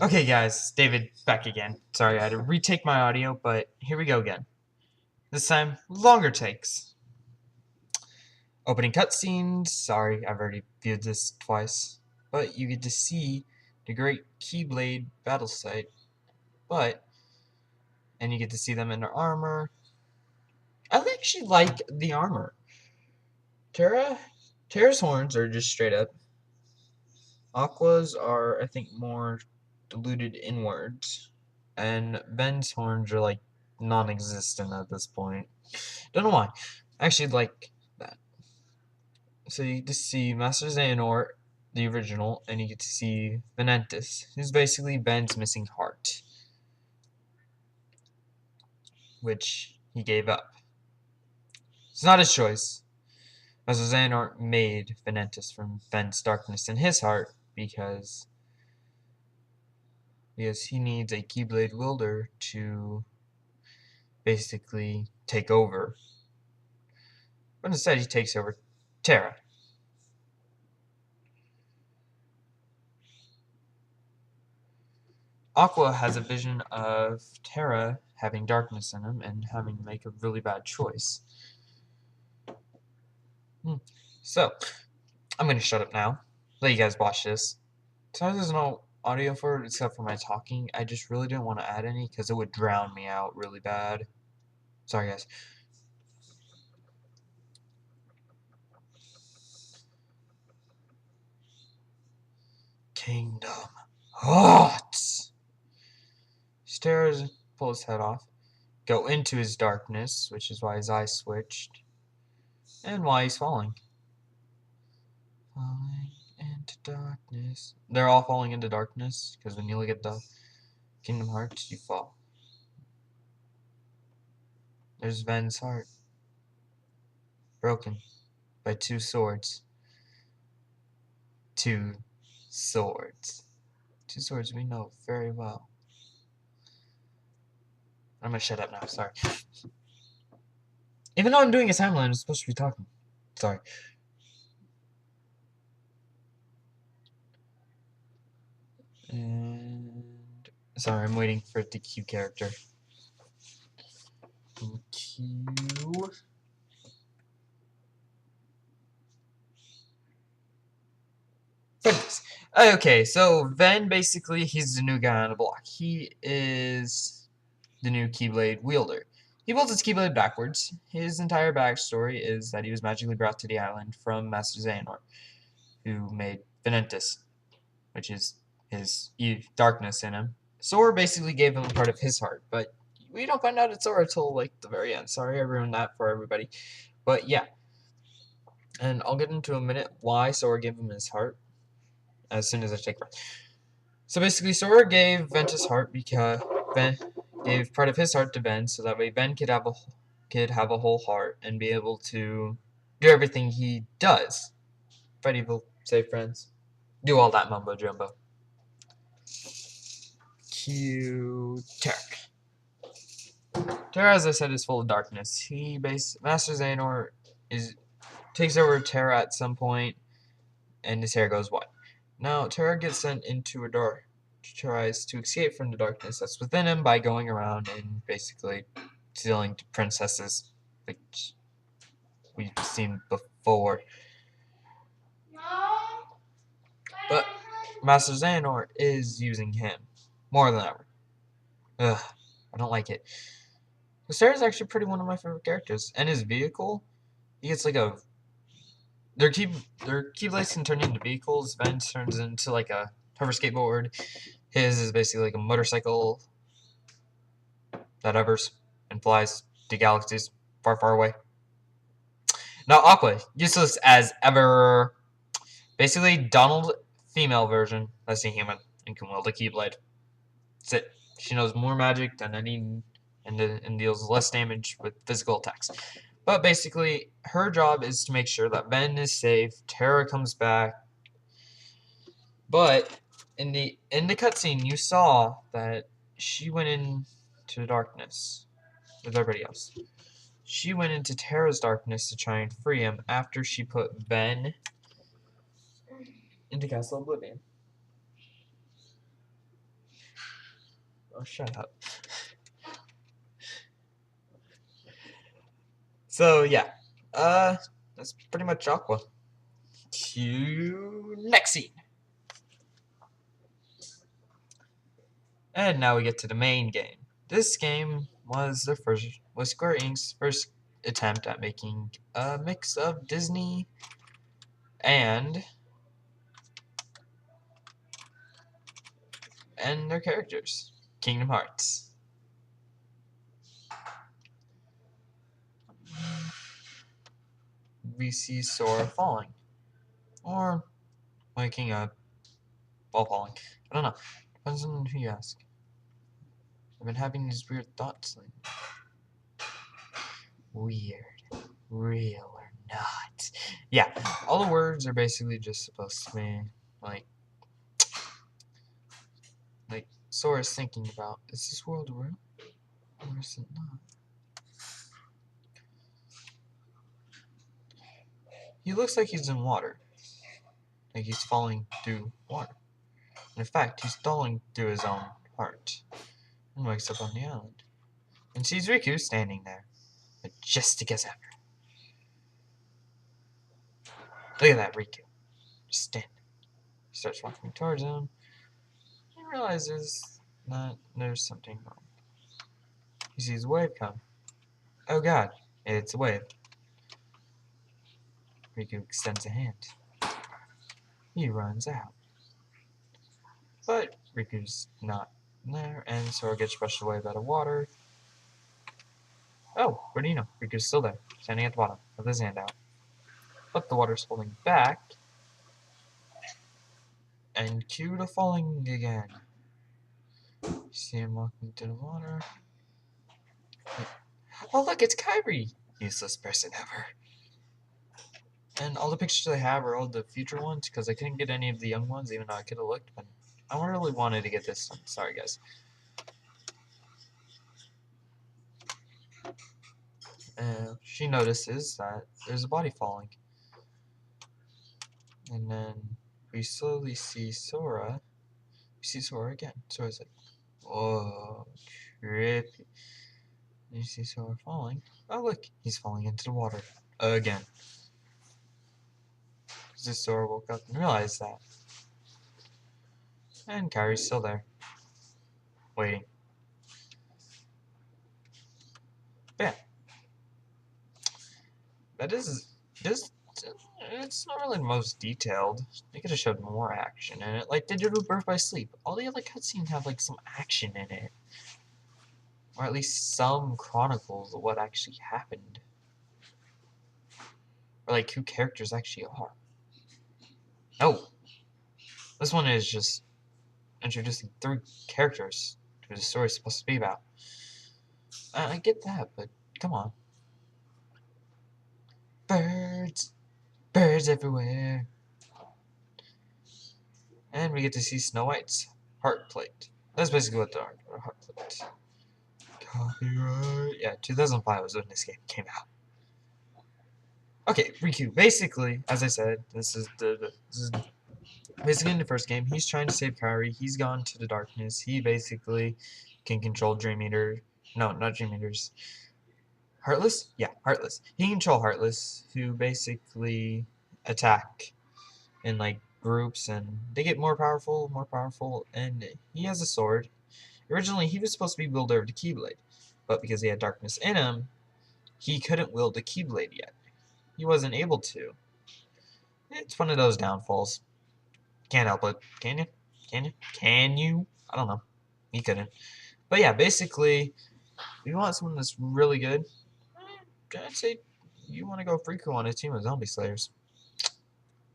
Okay, guys, David back again. Sorry, I had to retake my audio, but here we go again. This time, longer takes. Opening cutscenes. Sorry, I've already viewed this twice. But you get to see the great Keyblade battle site. And you get to see them in their armor. I actually like the armor. Terra's horns are just straight up. Aqua's are, I think, more diluted inwards. And Ven's horns are like non-existent at this point. Don't know why. I actually like that. So you get to see Master Xehanort, the original, and you get to see Venantis, who's basically Ben's missing heart, which he gave up. It's not his choice. Master Xehanort made Venantis from Ben's darkness in his heart because he needs a Keyblade wielder to basically take over. But instead he takes over Terra. Aqua has a vision of Terra having darkness in him and having to make a really bad choice. So, I'm going to shut up now. Let you guys watch this. Sorry there's no audio for it except for my talking. I just really didn't want to add any because it would drown me out really bad. Sorry, guys. Kingdom Hearts. Stares, pull his head off. Go into his darkness, which is why his eyes switched. And why he's falling. Falling into darkness. They're all falling into darkness, because when you look at the Kingdom Hearts, you fall. There's Ven's heart. Broken by two swords. Two swords. Two swords we know very well. I'm gonna shut up now, sorry. Even though I'm doing a timeline, I'm supposed to be talking. Sorry. And sorry, I'm waiting for the Q character. Q. Okay, so Ven basically he's the new guy on the block. He is the new Keyblade wielder. He wields his Keyblade backwards. His entire backstory is that he was magically brought to the island from Master Xehanort, who made Venantis, which is his darkness in him. Sora basically gave him a part of his heart, but we don't find out it's Sora until like the very end. Sorry I ruined that for everybody. But yeah. And I'll get into a minute why Sora gave him his heart as soon as I take breath. So basically Sora gave Ventus heart because Ven gave part of his heart to Ven so that way Ven could have a whole heart and be able to do everything he does. Fight evil, save friends, do all that mumbo jumbo. Q Tech. Terra, as I said, is full of darkness. Master Xehanort takes over Terra at some point, and his hair goes white. Now Terra gets sent into a dark, tries to escape from the darkness that's within him by going around and basically stealing princesses, which we've seen before. But Master Xehanort is using him more than ever. Ugh, I don't like it. Sarah's actually pretty one of my favorite characters, and his vehicle, he gets like a their keyblades can turn into vehicles. Ven turns into like a hover skateboard. His is basically like a motorcycle that hovers and flies to galaxies far, far away. Now Aqua, useless as ever. Basically, Donald female version that's a human and can wield a keyblade. That's it. She knows more magic than any and deals less damage with physical attacks. But basically, her job is to make sure that Ven is safe, Terra comes back. But in the cutscene, you saw that she went into the darkness with everybody else. She went into Terra's darkness to try and free him after she put Ven into Castle Oblivion. Oh, shut up. So yeah, that's pretty much Aqua. To next scene. And now we get to the main game. This game was Square Enix's first attempt at making a mix of Disney and their characters, Kingdom Hearts. We see Sora falling, or waking up while falling. I don't know. Depends on who you ask. I've been having these weird thoughts lately. Weird. Real or not. Yeah, all the words are basically just supposed to be like Sora's thinking about, is this world real? Or is it not? He looks like he's in water. Like he's falling through water. And in fact, he's falling through his own heart. And wakes up on the island. And sees Riku standing there. Majestic as ever. Look at that Riku. Just standing. He starts walking towards him. He realizes that there's something wrong. He sees a wave come. Oh god, it's a wave. Riku extends a hand. He runs out. But Riku's not there, and Sora gets brushed away by the water. Oh, what do you know? Riku's still there, standing at the bottom, with his hand out. But the water's holding back. And cue to falling again. You see him walking to the water. Oh look, it's Kairi! Useless person ever. And all the pictures I have are all the future ones, because I couldn't get any of the young ones, even though I could have looked, but I really wanted to get this one. Sorry, guys. She notices that there's a body falling. And then we slowly see Sora. We see Sora again. Sora's like, whoa, trippy. And you see Sora falling. Oh, look, he's falling into the water again. Just Sora woke up and realized that. And Kairi's still there, waiting. But yeah, that is this. It's not really the most detailed. They could have showed more action in it, like they did with Birth by Sleep. All the other cutscenes have like some action in it, or at least some chronicles of what actually happened, or like who characters actually are. No, this one is just introducing 3 characters who the story's supposed to be about. I get that, but come on. Birds! Birds everywhere! And we get to see Snow White's heart plate. That's basically what they are, a heart plate. Copyright. Yeah, 2005 was when this game came out. Okay, Riku. Basically, as I said, this is basically in the first game. He's trying to save Kairi. He's gone to the darkness. He basically can control Dream Eater. No, not Dream Eaters. Heartless? Yeah, Heartless. He can control Heartless, who basically attack in like groups, and they get more powerful, and he has a sword. Originally, he was supposed to be wielder of the Keyblade, but because he had darkness in him, he couldn't wield the Keyblade yet. He wasn't able to. It's one of those downfalls. Can't help it. Can you? Can you? Can you? I don't know. He couldn't. But yeah, basically, if you want someone that's really good, I'd say you want to go Riku on a team of Zombie Slayers.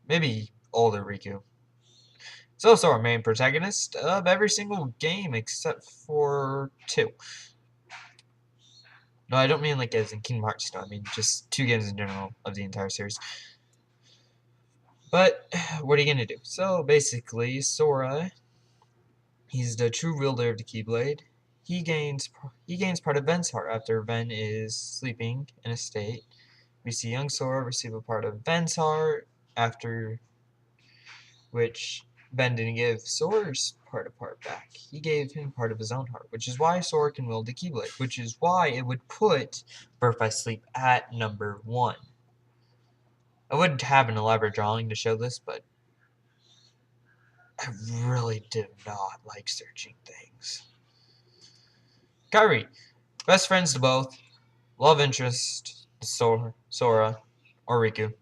Maybe older Riku. He's also our main protagonist of every single game except for 2. No, I don't mean like as in Kingdom Hearts. No, I mean just 2 games in general of the entire series. But what are you gonna do? So basically, Sora, he's the true wielder of the Keyblade. He gains part of Ven's heart after Ven is sleeping in a state. We see young Sora receive a part of Ven's heart, after which Ven didn't give Sora's part of heart back. He gave him part of his own heart, which is why Sora can wield the Keyblade, which is why it would put Birth by Sleep at number 1. I would have an elaborate drawing to show this, but I really did not like searching things. Kairi, best friends to both, love interest to Sora or Riku.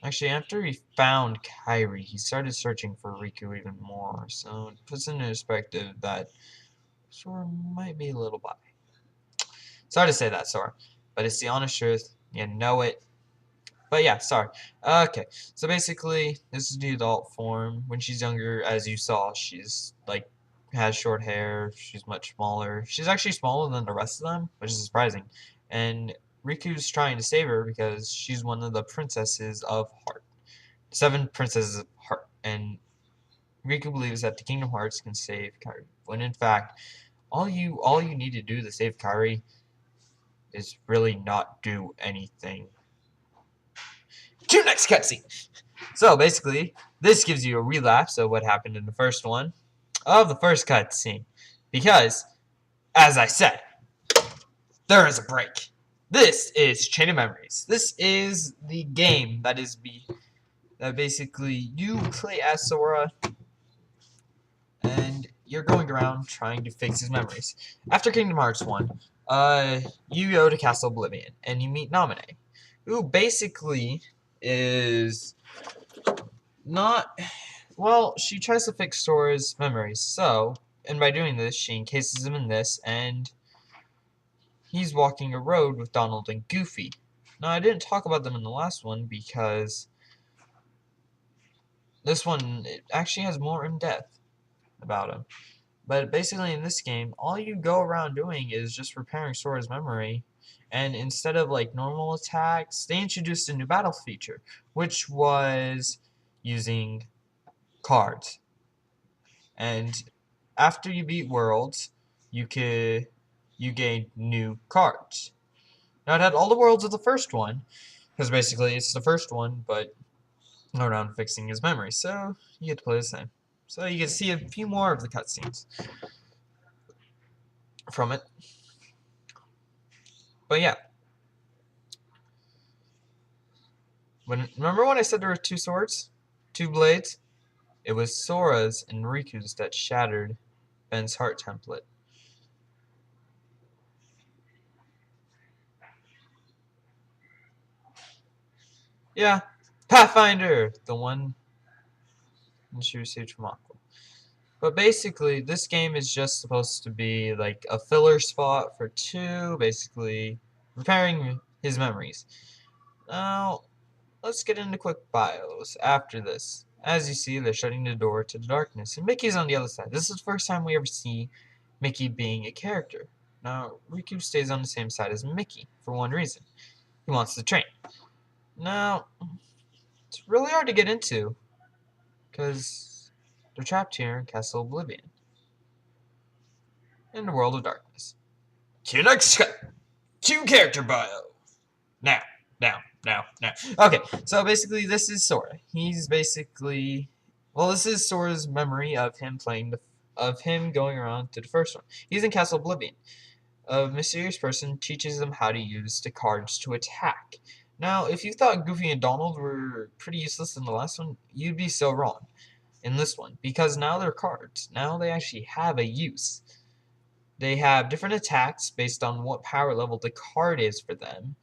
Actually, after he found Kairi, he started searching for Riku even more, so it puts into perspective that Sora might be a little bi. Sorry to say that, Sora, but it's the honest truth. You know it. But yeah, sorry. Okay, so basically, this is the adult form. When she's younger, as you saw, she's like has short hair. She's much smaller. She's actually smaller than the rest of them, which is surprising. And Riku's trying to save her because she's one of the princesses of Heart. 7 princesses of Heart, and Riku believes that the Kingdom Hearts can save Kairi. When in fact, all you need to do to save Kairi is really not do anything. To next cutscene. So basically, this gives you a relapse of what happened in the first one of the first cutscene, because, as I said, there is a break. This is Chain of Memories. This is the game that basically you play as Sora, and you're going around trying to fix his memories. After Kingdom Hearts 1, you go to Castle Oblivion, and you meet Naminé, who basically is not... Well, she tries to fix Sora's memories, and by doing this, she encases him in this, and he's walking a road with Donald and Goofy. Now, I didn't talk about them in the last one because this one it actually has more in-depth about him. But basically, in this game, all you go around doing is just repairing Sora's memory, and instead of like normal attacks, they introduced a new battle feature, which was using cards. And after you beat worlds, you gain new cards. Now it had all the worlds of the first one, because basically it's the first one, but around fixing his memory. So you get to play the same. So you can see a few more of the cutscenes from it. But yeah. Remember when I said there were 2 swords? 2 blades? It was Sora's and Riku's that shattered Ben's heart template. Yeah, Pathfinder! The one she received from Aqua. But basically, this game is just supposed to be like a filler spot for 2, basically repairing his memories. Now, let's get into quick bios after this. As you see, they're shutting the door to the darkness, and Mickey's on the other side. This is the first time we ever see Mickey being a character. Now, Riku stays on the same side as Mickey, for one reason. He wants to train. Now, it's really hard to get into, because they're trapped here in Castle Oblivion, in the world of darkness. To next to character bio. Now. Okay, so basically this is Sora. He's basically... Well, this is Sora's memory of him going around to the first one. He's in Castle Oblivion. A mysterious person teaches him how to use the cards to attack. Now, if you thought Goofy and Donald were pretty useless in the last one, you'd be so wrong in this one, because now they're cards. Now they actually have a use. They have different attacks based on what power level the card is for them.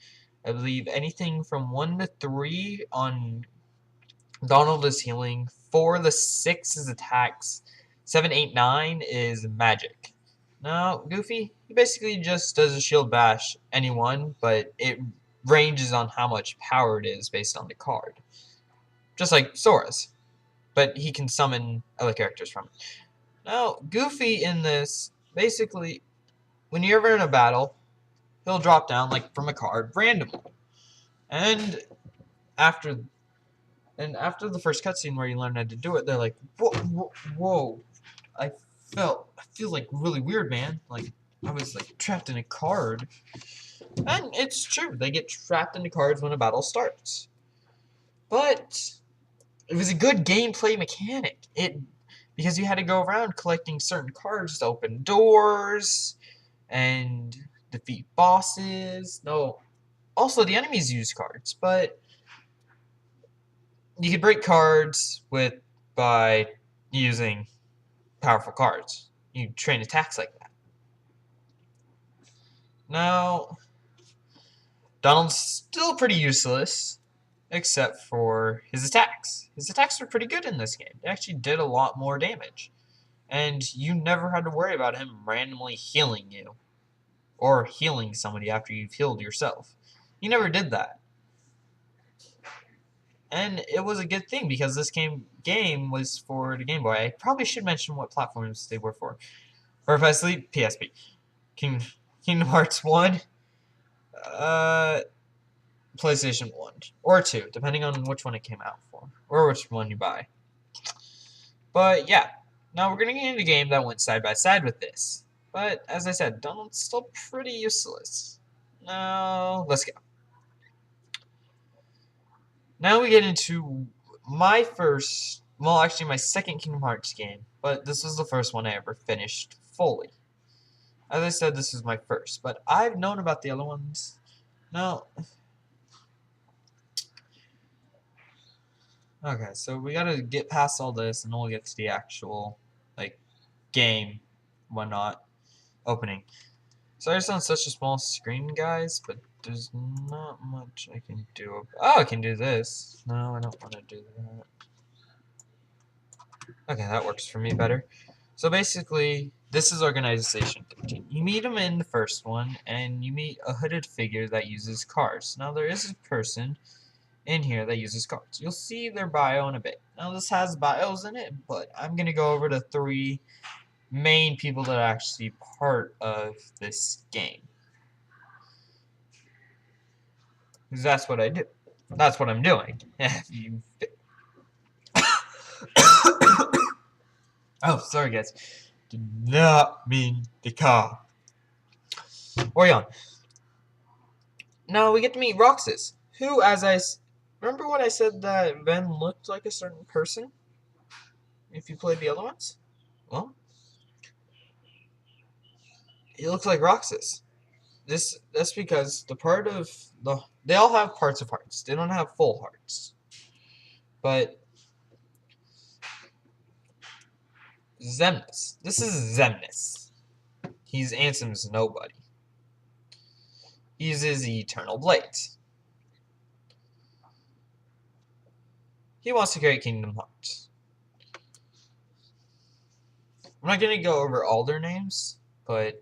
I believe anything from 1 to 3 on Donald is healing, 4 to 6 is attacks, 7, 8, 9 is magic. Now, Goofy, he basically just does a shield bash anyone, but it ranges on how much power it is based on the card. Just like Sora's, but he can summon other characters from it. Now, Goofy in this, basically, when you're ever in a battle, he'll drop down like from a card randomly. And after the first cutscene where you learn how to do it, they're like, whoa, I feel like really weird, man. Like I was like trapped in a card. And it's true, they get trapped into cards when a battle starts. But it was a good gameplay mechanic. It because you had to go around collecting certain cards to open doors and defeat bosses. No, also the enemies use cards, but you could break cards by using powerful cards. You train attacks like that. Now, Donald's still pretty useless, except for his attacks. His attacks were pretty good in this game. They actually did a lot more damage. And you never had to worry about him randomly healing you. Or healing somebody after you've healed yourself. He never did that. And it was a good thing because this game was for the Game Boy. I probably should mention what platforms they were for. Or if I sleep, PSP. Kingdom Hearts 1, PlayStation 1, or 2, depending on which one it came out for, or which one you buy. But yeah, now we're going to get into a game that went side by side with this. But as I said, Donald's still pretty useless. Now, let's go. Now we get into my first, well actually my second Kingdom Hearts game, but this was the first one I ever finished fully. As I said, this is my first, but I've known about the other ones. Now, okay, so we gotta get past all this and then we'll get to the actual, like, game, whatnot, opening. Sorry it's on such a small screen, guys, but there's not much I can do. Oh, I can do this. No, I don't want to do that. Okay, that works for me better. So basically, this is Organization 13. You meet him in the first one, and you meet a hooded figure that uses cards. Now, there is a person in here that uses cards. You'll see their bio in a bit. Now, this has bios in it, but I'm going to go over the 3 main people that are actually part of this game. Because that's what I do. That's what I'm doing. Oh, sorry guys. Did not mean to cough. Orion. Now we get to meet Roxas, who, remember when I said that Ven looked like a certain person? If you played the other ones? Well, he looks like Roxas. That's because they all have parts of hearts. They don't have full hearts. But Xemnas. This is Xemnas. He's Ansem's nobody. He uses Eternal Blades. He wants to create Kingdom Hearts. I'm not going to go over all their names, but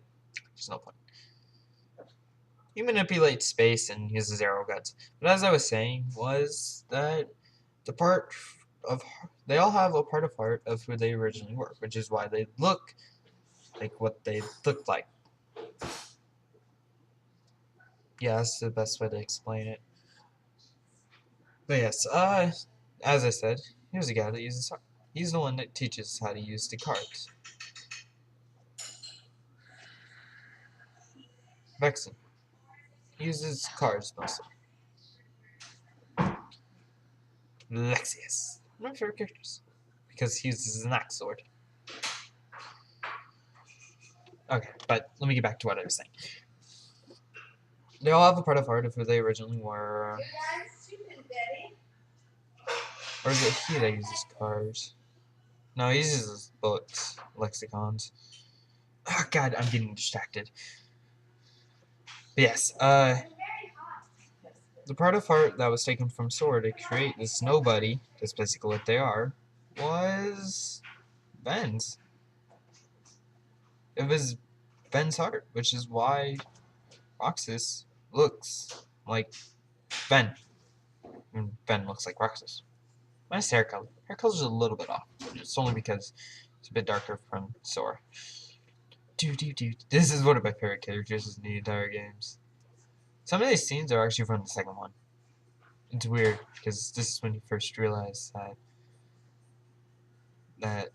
there's no point. He manipulates space and uses arrow guns. But as I was saying, was that they all have a part of heart of who they originally were, which is why they look like what they look like. Yeah, that's the best way to explain it. But yes, as I said, here's a guy that uses heart. He's the one that teaches how to use the cards. Vexen. He uses cards mostly. Lexius. One of my favorite characters. Because he uses an axe sword. Okay, but let me get back to what I was saying. They all have a part of heart of who they originally were. Or is it he that uses cards? No, he uses books, lexicons. Oh god, I'm getting distracted. But yes, the part of heart that was taken from Sora to create this nobody, that's basically what they are, was Ven's. It was Ven's heart, which is why Roxas looks like Ven. And Ven looks like Roxas. Nice hair color. Hair color's a little bit off, but it's only because it's a bit darker from Sora. This is one of my favorite characters in the entire games. Some of these scenes are actually from the second one. It's weird, because this is when you first realize that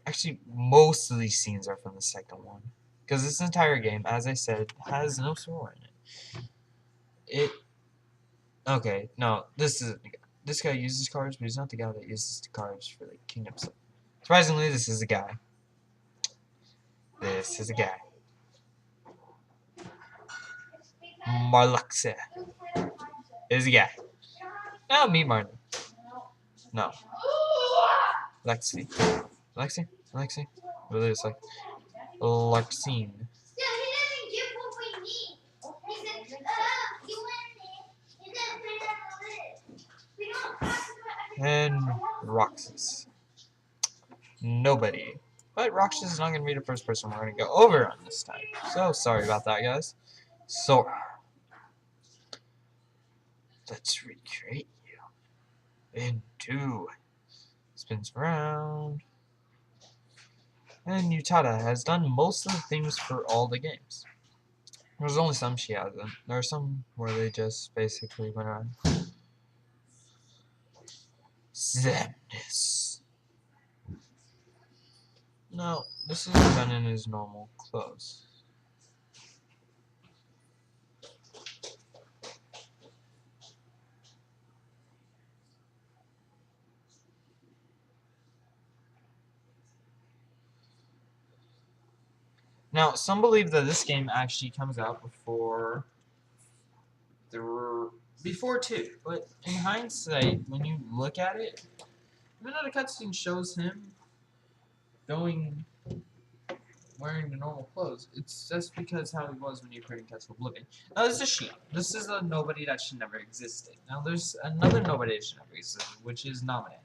actually most of these scenes are from the second one. Because this entire game, as I said, has no Sora in it. Okay, no, this guy uses cards, but he's not the guy that uses the cards for the kingdom stuff. Surprisingly, this is a guy. This is a guy. Marluxia is a guy. Now meet Martin. No. Lexi. Lexi? Lexi? What is like? Luxine. And Roxas. Nobody. But Roxas is not going to be the first person we're going to go over on this time. So sorry about that, guys. So let's recreate you into spins around. And Utada has done most of the things for all the games. There's only some she hasn't. There are some where they just basically went around. Zemnis. No, this is done in his normal clothes. Now, some believe that this game actually comes out before 2, but in hindsight, when you look at it, even though the cutscene shows him wearing the normal clothes, it's just because how he was when you created Castle Oblivion. Now, this is Shion. This is a nobody that should never existed. Now, there's another nobody that should never existed, which is Naminé.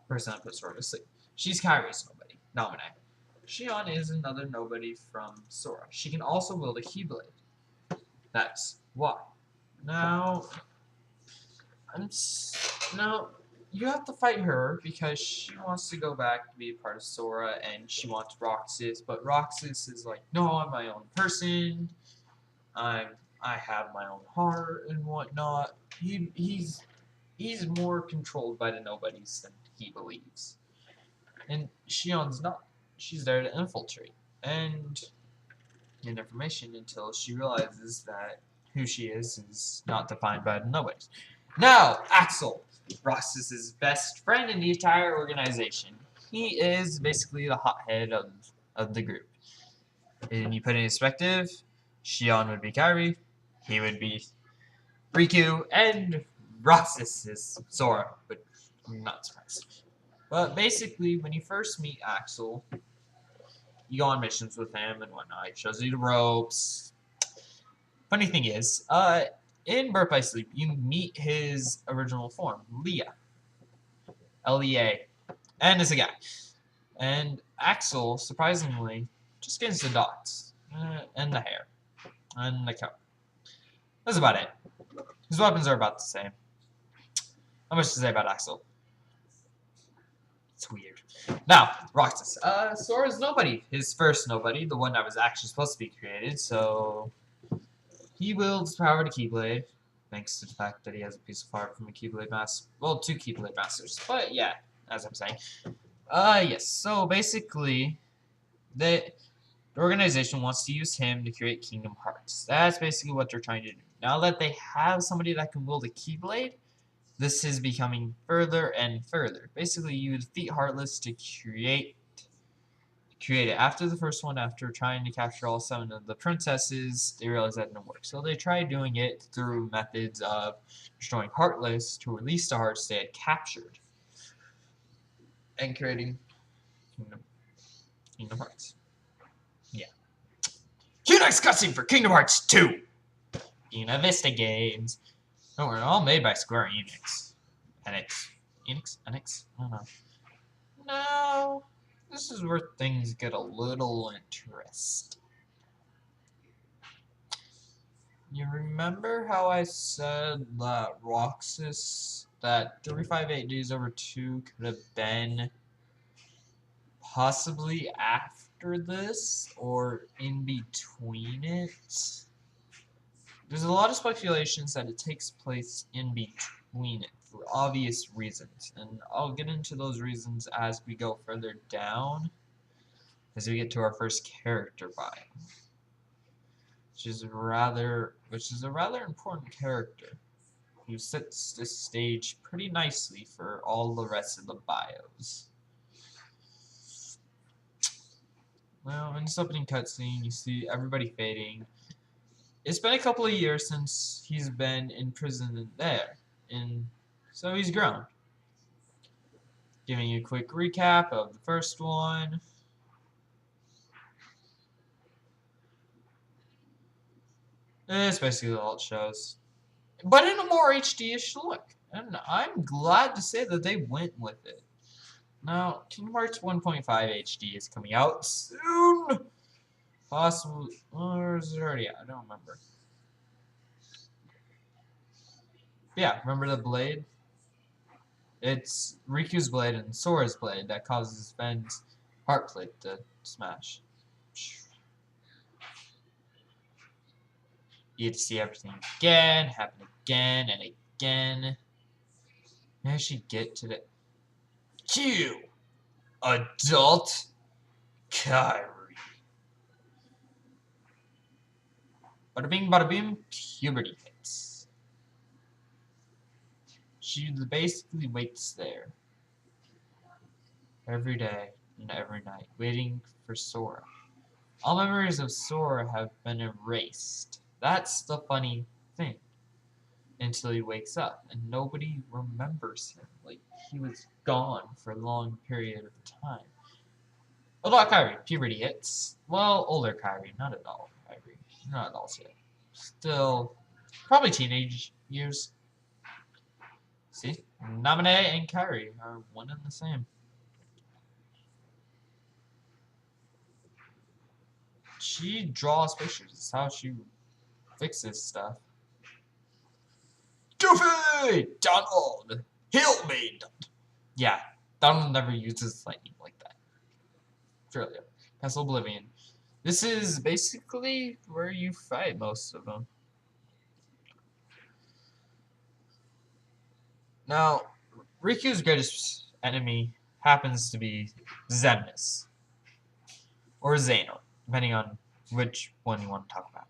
Person that puts Sora to sleep. She's Kairi's nobody, Naminé. Shion is another nobody from Sora. She can also wield a Keyblade. That's why. Now, now you have to fight her because she wants to go back to be a part of Sora and she wants Roxas, but Roxas is like, no, I'm my own person. I have my own heart and whatnot. He's more controlled by the nobodies than he believes. And Shion's not. She's there to infiltrate and get information until she realizes that who she is not defined by the nobodies. Now, Axel, Roxas' best friend in the entire organization. He is basically the hothead of the group. And you put it in perspective, Shion would be Kairi, he would be Riku, and Roxas is Sora, but I'm not surprised. But basically, when you first meet Axel, you go on missions with him and whatnot. He shows you the ropes. Funny thing is, in Birth by Sleep, you meet his original form, Leah. Lea. And it's a guy. And Axel, surprisingly, just gets the dots. And the hair. And the coat. That's about it. His weapons are about the same. Not much to say about Axel. It's weird. Now, Roxas. Sora's nobody. His first nobody, the one that was actually supposed to be created, so he wields the power to Keyblade, thanks to the fact that he has a piece of heart from a Keyblade Master. Well, 2 Keyblade Masters. But yeah, as I'm saying. Yes. So basically, the organization wants to use him to create Kingdom Hearts. That's basically what they're trying to do. Now that they have somebody that can wield a Keyblade, this is becoming further and further. Basically, you defeat Heartless to create it. After the first one, after trying to capture all 7 of the princesses, they realized that didn't work. So they tried doing it through methods of destroying Heartless to release the hearts they had captured. And creating Kingdom Hearts. Yeah. Cue next cutscene for Kingdom Hearts 2! Una Vista Games. Don't worry, all made by Square Enix. Enix? Enix? I don't know. No. This is where things get a little interesting. You remember how I said that Roxas, that 358 Days Over 2 could have been possibly after this or in between it? There's a lot of speculations that it takes place in between it for obvious reasons, and I'll get into those reasons as we go further down, as we get to our first character bio, which is a rather important character who sets the stage pretty nicely for all the rest of the bios. Well, in this opening cutscene, you see everybody fading. It's been a couple of years since he's been in prison there, and so he's grown. Giving you a quick recap of the first one. It's basically all it shows. But in a more HD-ish look. And I'm glad to say that they went with it. Now, Kingdom Hearts 1.5 HD is coming out soon! Possibly, or is it already out? I don't remember. But yeah, remember the blade? It's Riku's blade and Sora's blade that causes Ven's heart plate to smash. You get to see everything again, happen again and again. How does she get to the Q? Adult Kyrie. Bada bing, puberty hits. She basically waits there every day and every night, waiting for Sora. All memories of Sora have been erased. That's the funny thing. Until he wakes up, and nobody remembers him. Like, he was gone for a long period of time. Adult Kyrie, puberty hits. Well, older Kyrie, not adult Kyrie. Not adults yet. Still, probably teenage years. See? Naminé and Kyrie are one and the same. She draws pictures. It's how she fixes stuff. Goofy! Donald! Help me! Yeah, Donald never uses lightning like that. Surely. Castle Oblivion. This is basically where you fight most of them. Now, Riku's greatest enemy happens to be Xemnas. Or Xehanort, depending on which one you want to talk about.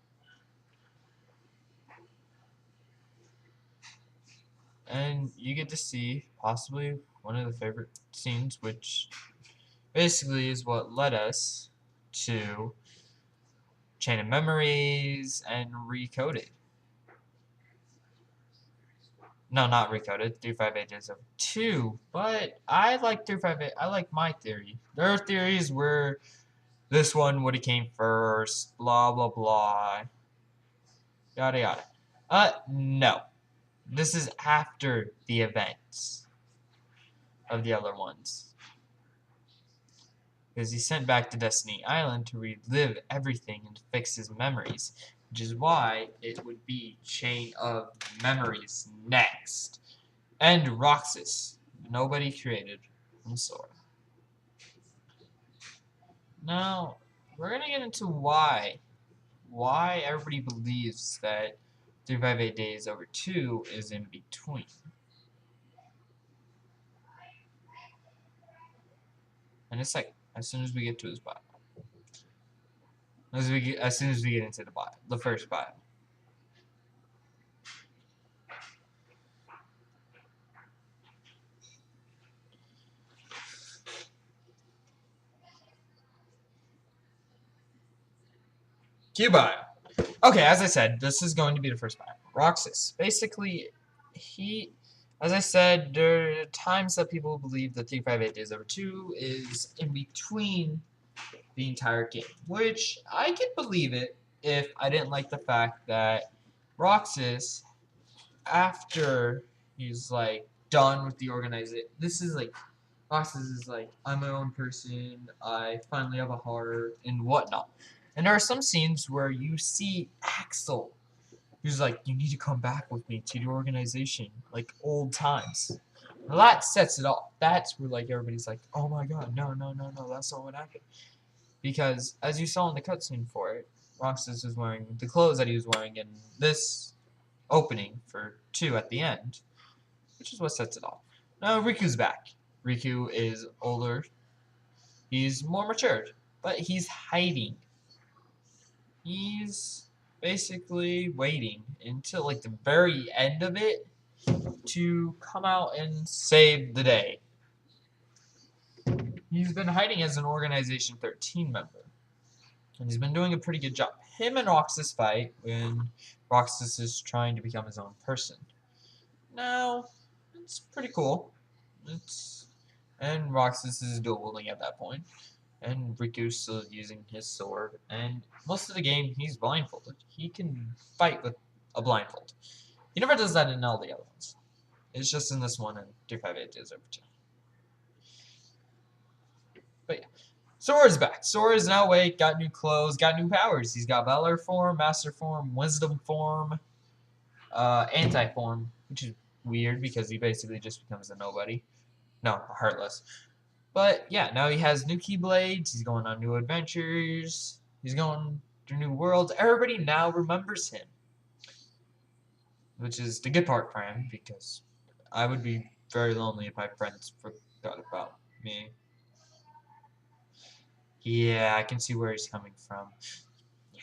And you get to see possibly one of the favorite scenes, which basically is what led us to Chain of Memories and Recoded. No, not Recoded. 358 Days of 2. But I like 358. I like my theory. There are theories where this one would have came first. Blah, blah, blah. Yada, yada. No. This is after the events of the other ones. Because he's sent back to Destiny Island to relive everything and fix his memories. Which is why it would be Chain of Memories next. And Roxas. Nobody created from Sora. Now, we're going to get into why everybody believes that 358 Days over 2 is in between. And it's like, as soon as we get to his bio. As soon as we get into the bio, the first bio. Q bio. Okay, as I said, this is going to be the first bio. Roxas. Basically, as I said, there are times that people believe that 358 Days over 2 is in between the entire game, which I could believe it if I didn't like the fact that Roxas, after he's like done with the organization, this is like Roxas is like, I'm my own person, I finally have a heart and whatnot. And there are some scenes where you see Axel, who's like, you need to come back with me to the organization, like old times. Well, that sets it off. That's where like everybody's like, oh my god, no, that's not what happened. Because as you saw in the cutscene for it, Roxas was wearing the clothes that he was wearing in this opening for 2 at the end, which is what sets it off. Now Riku's back. Riku is older. He's more matured, but he's hiding. He's basically waiting until like the very end of it to come out and save the day. He's been hiding as an Organization 13 member. And he's been doing a pretty good job. Him and Roxas fight when Roxas is trying to become his own person. Now, it's pretty cool. And Roxas is dual wielding at that point. And Riku's still using his sword. And most of the game, he's blindfolded. He can fight with a blindfold. He never does that in all the other ones. It's just in this one and 358 Days Over 2. But yeah. Sora's back. Sora's now awake, got new clothes, got new powers. He's got Valor form, Master form, Wisdom form, Anti-form, which is weird because he basically just becomes a nobody. No, Heartless. But yeah, now he has new Keyblades, he's going on new adventures, he's going to new worlds. Everybody now remembers him. Which is the good part for him, because I would be very lonely if my friends forgot about me. Yeah, I can see where he's coming from. Yeah.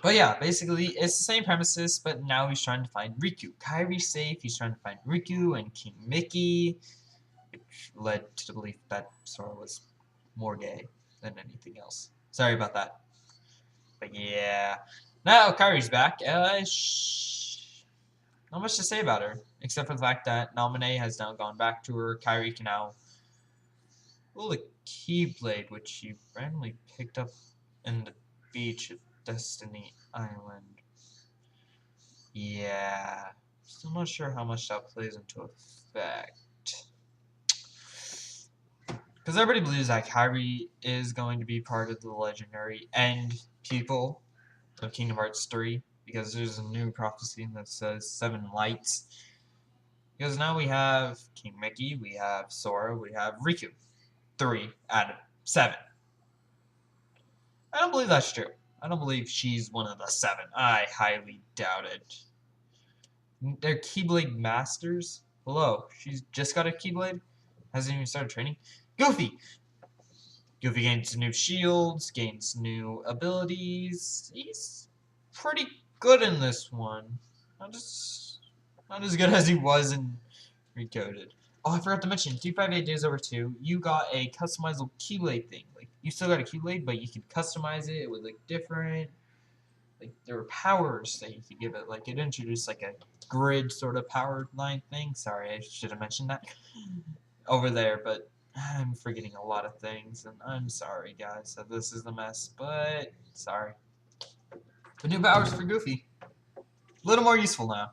But yeah, basically, it's the same premises, but now he's trying to find Riku. Kairi's safe, he's trying to find Riku and King Mickey, which led to the belief that Sora was more gay than anything else. Sorry about that. But yeah. Now Kairi's back. Not much to say about her, except for the fact that Naminé has now gone back to her. Kairi can now pull the Keyblade, which she randomly picked up in the beach at Destiny Island. Yeah. Still not sure how much that plays into effect. Because everybody believes that Kairi is going to be part of the legendary end people of Kingdom Hearts 3. Because there's a new prophecy that says 7 lights. Because now we have King Mickey, we have Sora, we have Riku. 3 out of 7. I don't believe that's true. I don't believe she's one of the 7. I highly doubt it. They're Keyblade Masters? Hello, she's just got a Keyblade? Hasn't even started training? Goofy! Goofy gains new shields, gains new abilities. He's pretty good in this one. Not as good as he was in Recoded. Oh, I forgot to mention, 258 Days Over 2, you got a customizable Keyblade thing. Like, you still got a Keyblade, but you could customize it with, like, different... Like, there were powers that you could give it. Like, it introduced, like, a grid sort of power line thing. Sorry, I should have mentioned that over there, but I'm forgetting a lot of things, and I'm sorry, guys, that this is the mess, but sorry. But new powers for Goofy. A little more useful now.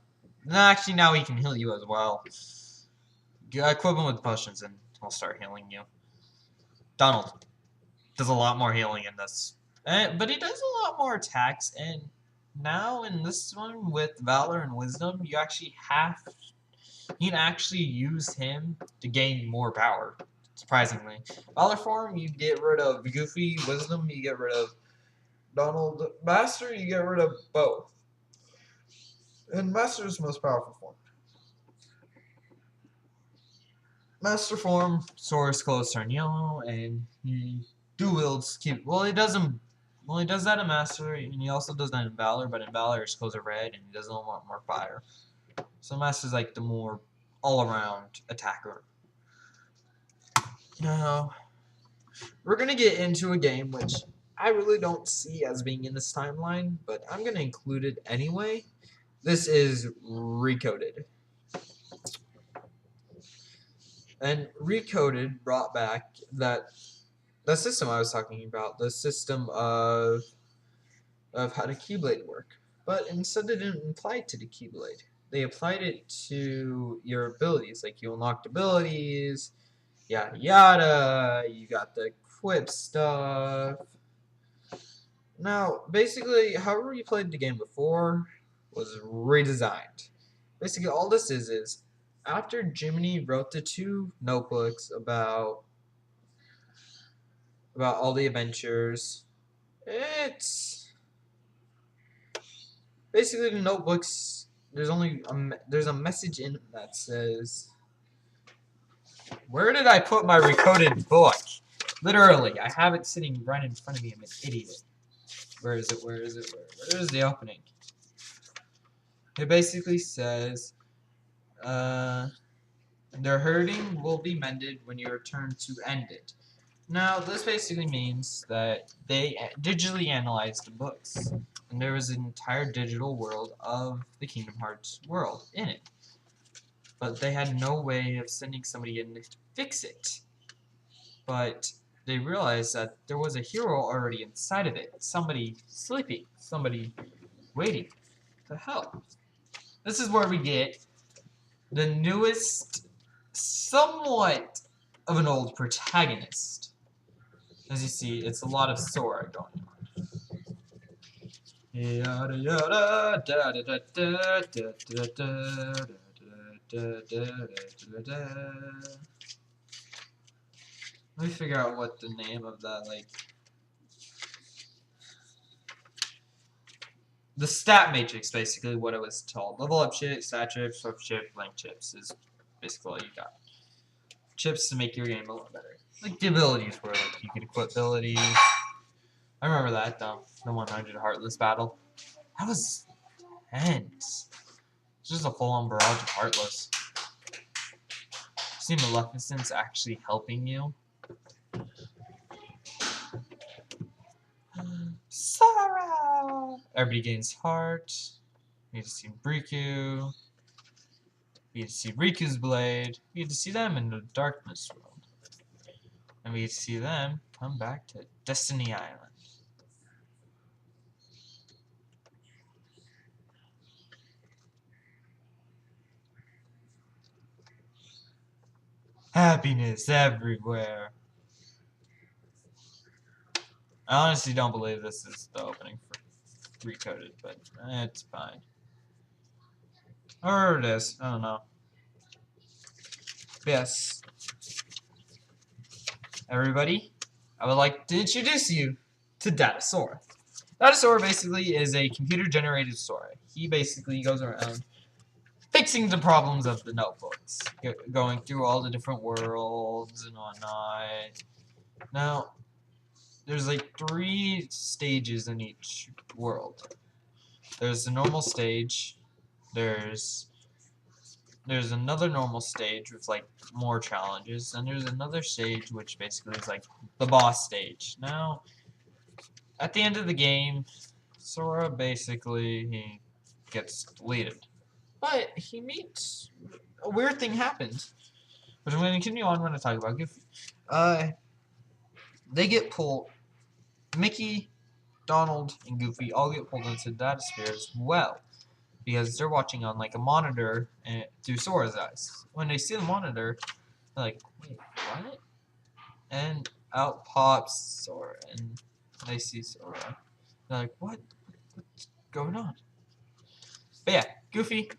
Actually, now he can heal you as well. Equip him with potions and he'll start healing you. Donald does a lot more healing in this. But he does a lot more attacks, and now in this one with Valor and Wisdom, you can actually use him to gain more power, surprisingly. Valor form, you get rid of Goofy. Wisdom, you get rid of Donald. Master, you get rid of both. And Master is the most powerful form. Master form, Sora's clothes turn yellow, and he dual-wields well, he does that in Master, and he also does that in Valor, but in Valor his clothes are red, and he doesn't want more fire. So Master's like the more all-around attacker. Now, we're gonna get into a game which I really don't see as being in this timeline, but I'm gonna include it anyway. This is Recoded. And Recoded brought back the system I was talking about, the system of how the Keyblade work. But instead they didn't apply it to the Keyblade. They applied it to your abilities, like you unlocked abilities, yada yada, you got the equip stuff. Now, basically, however you played the game before was redesigned. Basically, all this is after Jiminy wrote the 2 notebooks about all the adventures, it's basically the notebooks. There's a message in it that says, "Where did I put my recoded book?" Literally, I have it sitting right in front of me. I'm an idiot. Where is it? Where is it? Where is the opening? It basically says, "Their hurting will be mended when you return to end it. Now, this basically means that they digitally analyzed the books, and there was an entire digital world of the Kingdom Hearts world in it. But they had no way of sending somebody in to fix it. But they realized that there was a hero already inside of it. Somebody sleeping, somebody waiting to help. This is where we get the newest, somewhat of an old protagonist. As you see, it's a lot of Sora going on. Yada yada da da da da da da da da da da. Let me figure out what the name of that, like, the stat matrix, basically what it was called. Level up chip, stat chip, swift chip, length chips is basically all you got. Chips to make your game a little better. Like the abilities were like you could equip abilities. I remember that though, the 100 Heartless battle. That was intense. It's just a full-on barrage of Heartless. See Maleficent's actually helping you. Sora! Everybody gains heart. We get to see Riku. We get to see Riku's blade. We get to see them in the Darkness world. And we get to see them come back to Destiny Island. Happiness everywhere. I honestly don't believe this is the opening for Recoded, but it's fine. Or it is. I don't know. Yes. Everybody, I would like to introduce you to Data Sora. Data Sora basically is a computer-generated Sora. He basically goes around fixing the problems of the notebooks, going through all the different worlds and whatnot. Now, there's like 3 stages in each world. There's the normal stage. There's another normal stage with like more challenges, and there's another stage which basically is like the boss stage. Now, at the end of the game, Sora basically he gets deleted, but he meets a weird thing happens. But I'm going to continue on when I talk about Goofy. They get pulled. Mickey, Donald, and Goofy all get pulled into Data Sphere as well, because they're watching on like a monitor and through Sora's eyes. When they see the monitor, they're like, "Wait, what?" And out pops Sora, and they see Sora. They're like, "What? What's going on?" But yeah, Goofy.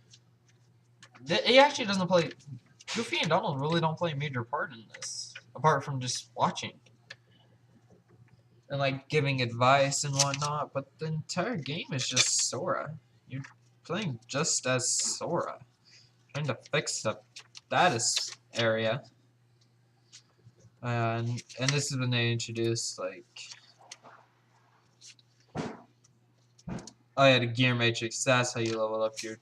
He actually doesn't play. Goofy and Donald really don't play a major part in this, apart from just watching and like giving advice and whatnot. But the entire game is just Sora. You're playing just as Sora, trying to fix the status area. And this is when they introduced like, oh yeah, the gear matrix. That's how you level up your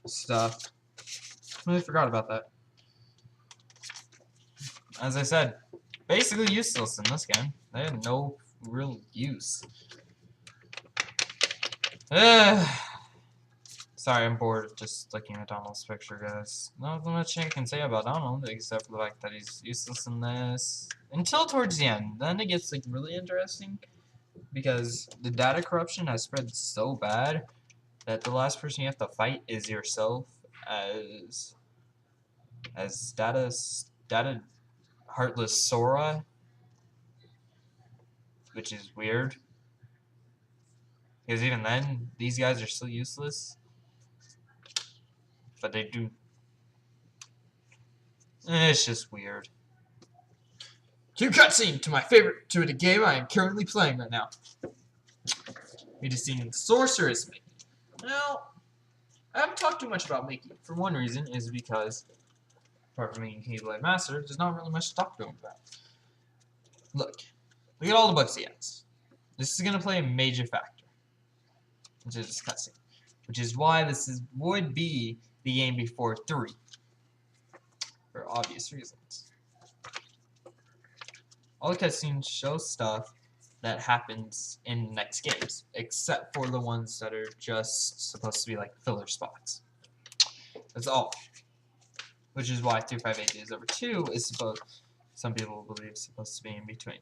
stuff. I really forgot about that. As I said, basically useless in this game. They had no real use. Sorry, I'm bored of just looking at Donald's picture, guys. Not much I can say about Donald, except for the fact that he's useless in this. Until towards the end. Then it gets like really interesting, because the data corruption has spread so bad that the last person you have to fight is yourself as data Heartless Sora, which is weird. Because even then, these guys are still useless. But they do. It's just weird. Cue cutscene to my favorite the game I am currently playing right now. We just seen Sorceress Mickey. Now, I haven't talked too much about Mickey. For one reason is because, apart from being Keyblade Master, there's not really much to talk to him about. Look at all the books he has. This is gonna play a major factor into this cutscene, which is why would be the game before 3, for obvious reasons. all the cutscenes show stuff that happens in next games, except for the ones that are just supposed to be like filler spots. That's all. Which is why 358 Days Over 2 is supposed, some people believe, supposed to be in between.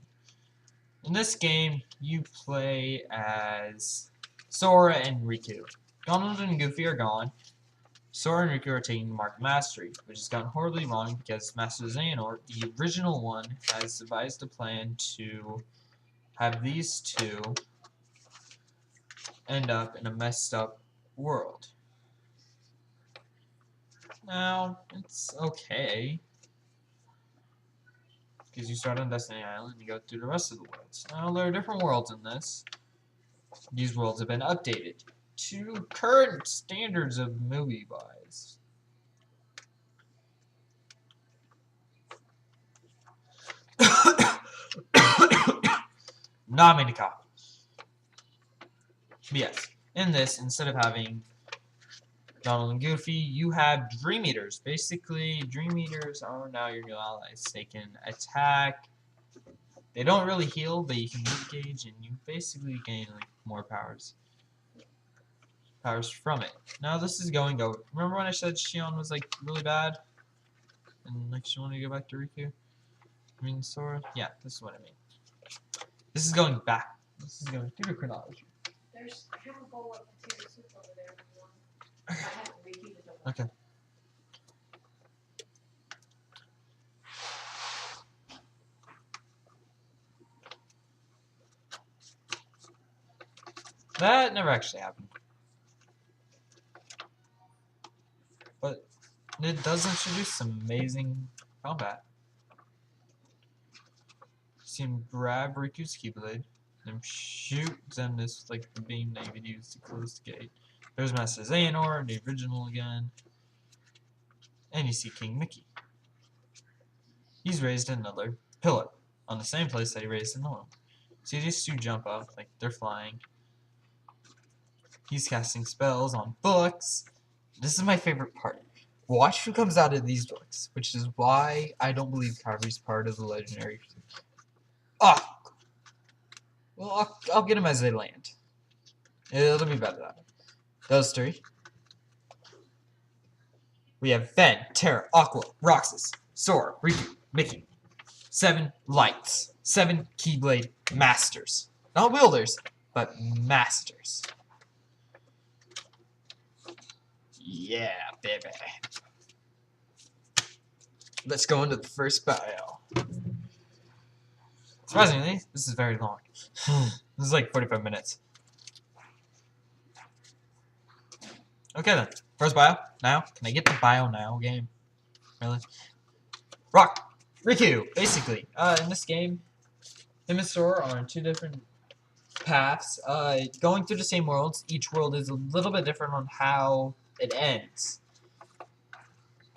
In this game, you play as Sora and Riku. Donald and Goofy are gone. Sora and Riku are taking the Mark of Mastery, which has gone horribly wrong because Master Xehanort, the original one, has devised a plan to have these two end up in a messed up world. Now, it's okay, because you start on Destiny Island and you go through the rest of the worlds. Now, there are different worlds in this. These worlds have been updated to current standards of movie-wise. Not many copies. But yes, in this, instead of having Donald and Goofy, you have Dream Eaters. Basically, Dream Eaters are now your new allies. They can attack. They don't really heal, but you can engage, and you basically gain like more powers from it. Now this is going over. Remember when I said Xion was like really bad, and like she wanted to go back to Riku? I mean Sora. Yeah, this is what I mean. This is going back. This is going through the chronology. I have a bowl of potato soup over there if you want. I have to reheat it. Okay. That never actually happened. But it does introduce some amazing combat. See him grab Riku's Keyblade, then shoot Xemnas with like the beam that you would use to close the gate. There's Master Xehanort, the original again. And you see King Mickey. He's raised another pillar on the same place that he raised in the one. See these two jump up like they're flying. He's casting spells on books. This is my favorite part. Watch who comes out of these books, which is why I don't believe Kairi's part of the legendary. Ah! Well, I'll get them as they land. It'll be better that way. Those three. We have Ven, Terra, Aqua, Roxas, Sora, Riku, Mickey. 7 lights. 7 Keyblade Masters. Not wielders, but masters. Yeah, baby. Let's go into the first bio. Surprisingly, this is very long. This is like 45 minutes. Okay then. First bio. Now. Can I get the bio now game? Really? Rock! Riku! Basically. In this game, him and Sora are on 2 different paths. Going through the same worlds. Each world is a little bit different on how it ends.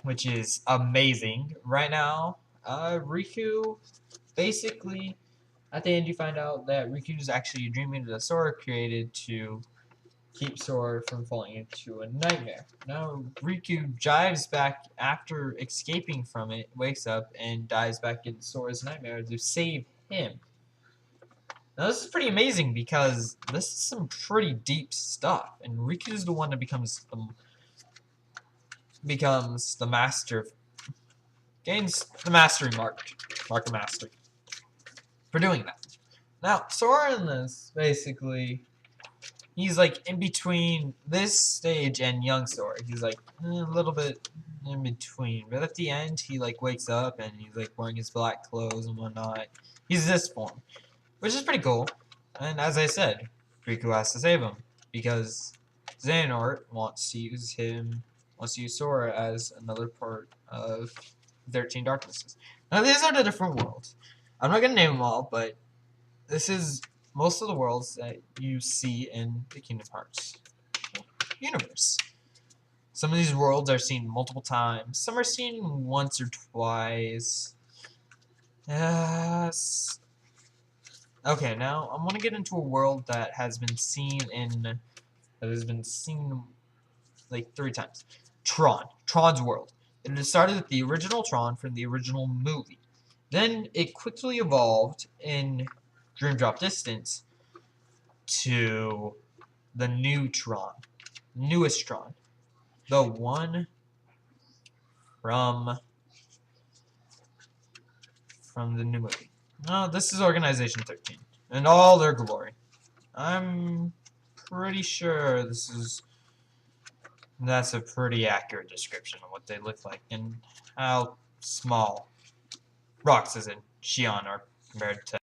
Which is amazing. Right now, Riku, basically, at the end you find out that Riku is actually a dream eater that Sora created to keep Sora from falling into a nightmare. Now, Riku dives back after escaping from it, wakes up, and dives back into Sora's nightmare to save him. Now, this is pretty amazing because this is some pretty deep stuff, and Riku is the one that becomes the master, gains the mastery mark of mastery for doing that. Now, Sora in this, basically, he's like in between this stage and young Sora. He's like a little bit in between, but at the end, he like wakes up and he's like wearing his black clothes and whatnot. He's this form, which is pretty cool. And as I said, Riku has to save him because Xehanort wants to use Sora as another part of 13 Darknesses. Now these are the different worlds. I'm not gonna name them all, but this is most of the worlds that you see in the Kingdom Hearts universe. Some of these worlds are seen multiple times. Some are seen once or twice. Yes. Okay, now I want to get into a world that has been seen like 3 times. Tron's world. It started with the original Tron from the original movie. Then it quickly evolved in Dream Drop Distance to the new Tron, newest Tron, the one from the new movie. No, this is Organization 13 in all their glory. I'm pretty sure that's a pretty accurate description of what they look like and how small Roxas and Xion are compared to